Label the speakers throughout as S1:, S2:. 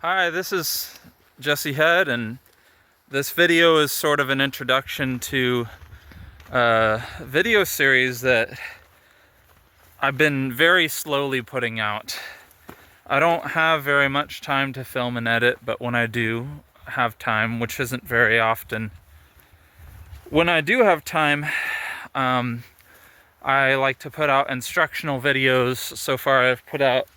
S1: Hi, this is Jesse Head, and this video is sort of an introduction to a video series that I've been very slowly putting out. I don't have very much time to film and edit, but when I do have time, which isn't very often, when I do have time, I like to put out instructional videos. So far I've put out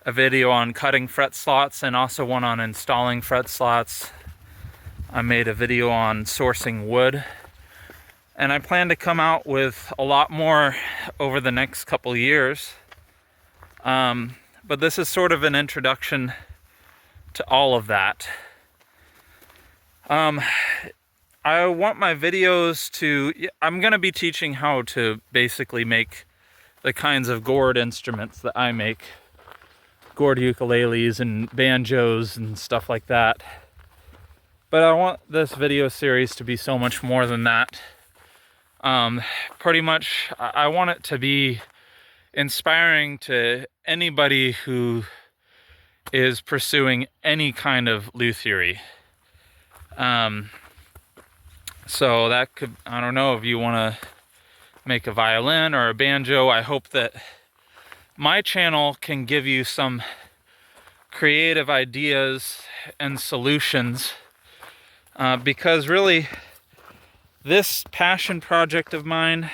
S1: a video on cutting fret slots and also one on installing fret slots. I made a video on sourcing wood, and I plan to come out with a lot more over the next couple years. But this is sort of an introduction to all of that. I want my videos to, I'm going to be teaching how to basically make the kinds of gourd instruments that I make. Gourd ukuleles and banjos and stuff like that. But I want this video series to be so much more than that. Pretty much, I want it to be inspiring to anybody who is pursuing any kind of luthiery. So that could, I don't know, if you want to make a violin or a banjo, I hope that my channel can give you some creative ideas and solutions, because really this passion project of mine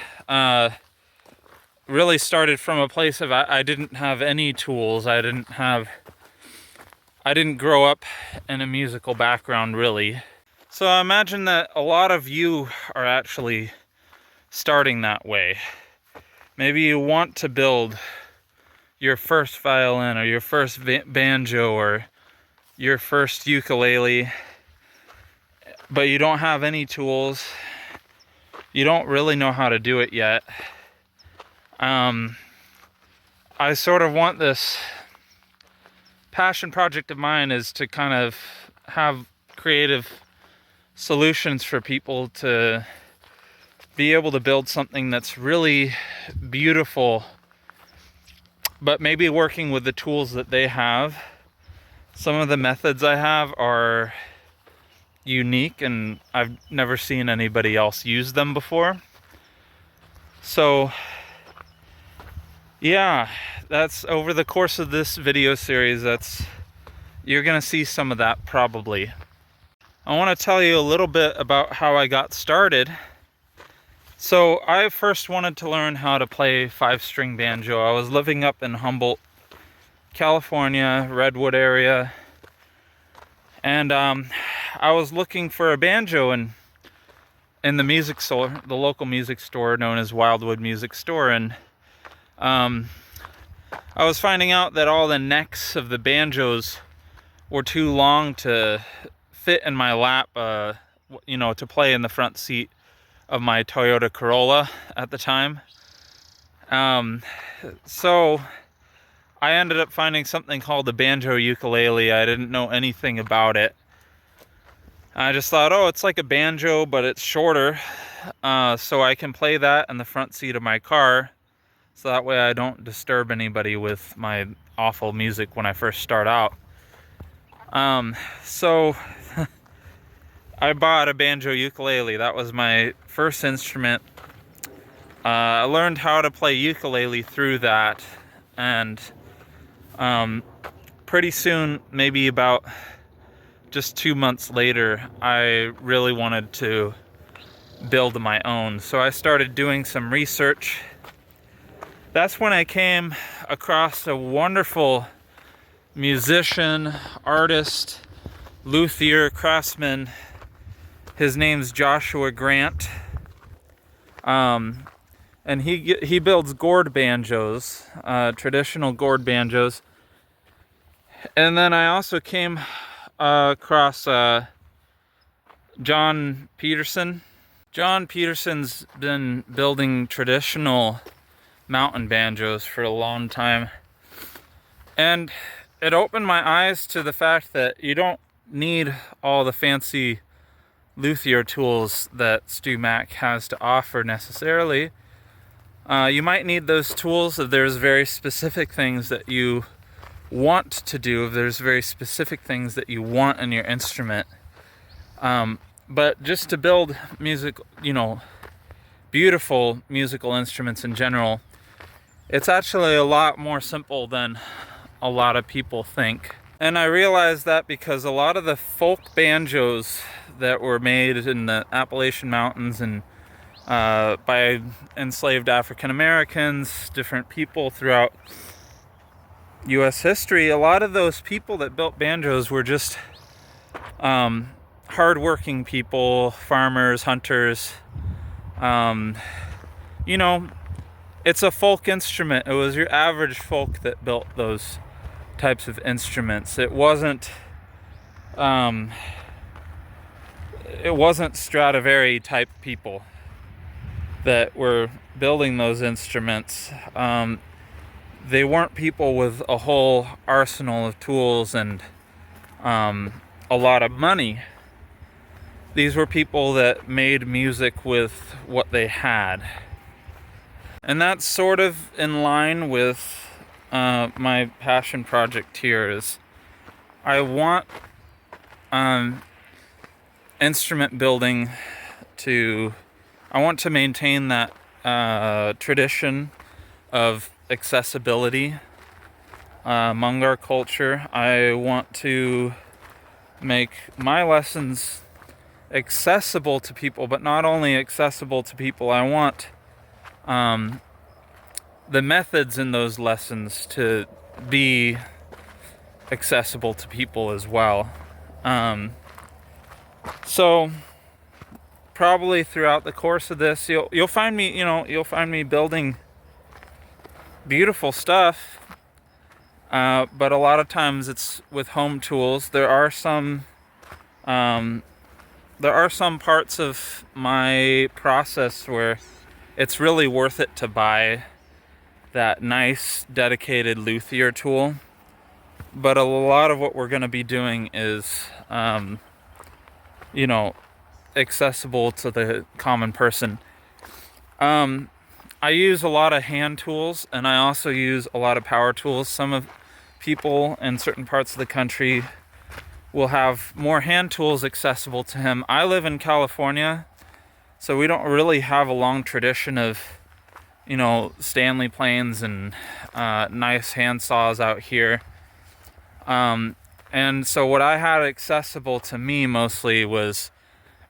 S1: really started from a place of I didn't have any tools. I didn't grow up in a musical background, really. So I imagine that a lot of you are actually starting that way. Maybe you want to build your first violin or your first banjo or your first ukulele, but you don't have any tools. You don't really know how to do it yet. I sort of want this passion project of mine is to kind of have creative solutions for people to be able to build something that's really beautiful, but maybe working with the tools that they have. Some of the methods I have are unique and I've never seen anybody else use them before. So yeah, that's over the course of this video series, you're gonna see some of that probably. I want to tell you a little bit about how I got started. So I first wanted to learn how to play 5-string banjo. I was living up in Humboldt, California, Redwood area, and I was looking for a banjo in the music store, the local music store known as Wildwood Music Store, and I was finding out that all the necks of the banjos were too long to fit in my lap, to play in the front seat of my Toyota Corolla at the time. So I ended up finding something called the banjo ukulele. I didn't know anything about it. I just thought, oh, it's like a banjo, but it's shorter, so I can play that in the front seat of my car, so that way I don't disturb anybody with my awful music when I first start out. So I bought a banjo ukulele. That was my first instrument. I learned how to play ukulele through that, and pretty soon, maybe about just 2 months later, I really wanted to build my own. So I started doing some research. That's when I came across a wonderful musician, artist, luthier, craftsman. His name's Joshua Grant, and he builds gourd banjos, traditional gourd banjos. And then I also came across John Peterson. John Peterson's been building traditional mountain banjos for a long time, and it opened my eyes to the fact that you don't need all the fancy luthier tools that Stu Mack has to offer necessarily. You might need those tools if there's very specific things that you want to do, if there's very specific things that you want in your instrument. But just to build music, beautiful musical instruments in general, it's actually a lot more simple than a lot of people think. And I realized that because a lot of the folk banjos that were made in the Appalachian Mountains and by enslaved African Americans, different people throughout U.S. history, a lot of those people that built banjos were just hardworking people, farmers, hunters. It's a folk instrument. It was your average folk that built those types of instruments. It wasn't Stradivari type people that were building those instruments. They weren't people with a whole arsenal of tools and a lot of money. These were people that made music with what they had. And that's sort of in line with my passion project here. Is I want instrument building I want to maintain that tradition of accessibility among our culture. I want to make my lessons accessible to people, but not only accessible to people, I want the methods in those lessons to be accessible to people as well. So probably throughout the course of this, you'll find me building beautiful stuff, but a lot of times it's with home tools. There are some parts of my process where it's really worth it to buy that nice dedicated luthier tool, but a lot of what we're going to be doing is accessible to the common person. I use a lot of hand tools, and I also use a lot of power tools. Some of people in certain parts of the country will have more hand tools accessible to him. I live in California, so we don't really have a long tradition of Stanley planes and nice hand saws out here. And so what I had accessible to me mostly was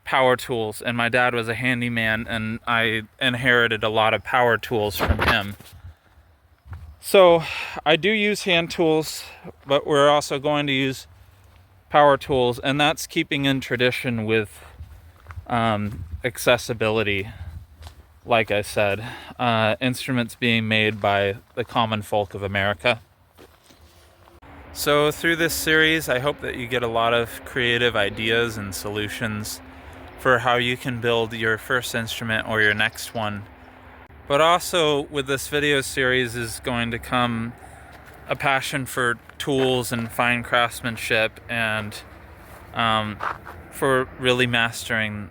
S1: power tools, and my dad was a handyman, and I inherited a lot of power tools from him. So I do use hand tools, but we're also going to use power tools, and that's keeping in tradition with accessibility. Like I said, instruments being made by the common folk of America. So through this series, I hope that you get a lot of creative ideas and solutions for how you can build your first instrument or your next one. But also with this video series is going to come a passion for tools and fine craftsmanship, and for really mastering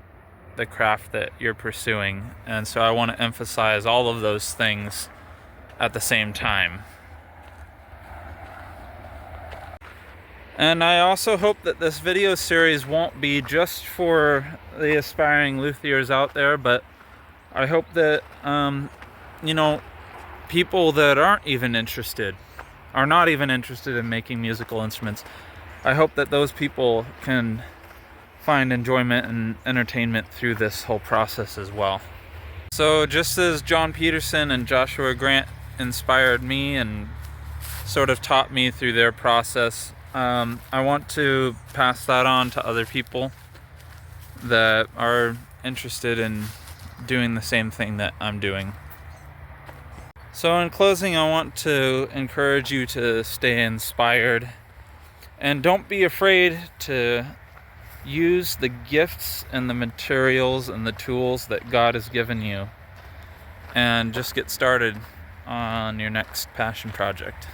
S1: the craft that you're pursuing. And so I want to emphasize all of those things at the same time. And I also hope that this video series won't be just for the aspiring luthiers out there, but I hope that people that are not even interested in making musical instruments, I hope that those people can find enjoyment and entertainment through this whole process as well. So just as John Peterson and Joshua Grant inspired me and sort of taught me through their process, I want to pass that on to other people that are interested in doing the same thing that I'm doing. So in closing, I want to encourage you to stay inspired, and don't be afraid to use the gifts and the materials and the tools that God has given you, and just get started on your next passion project.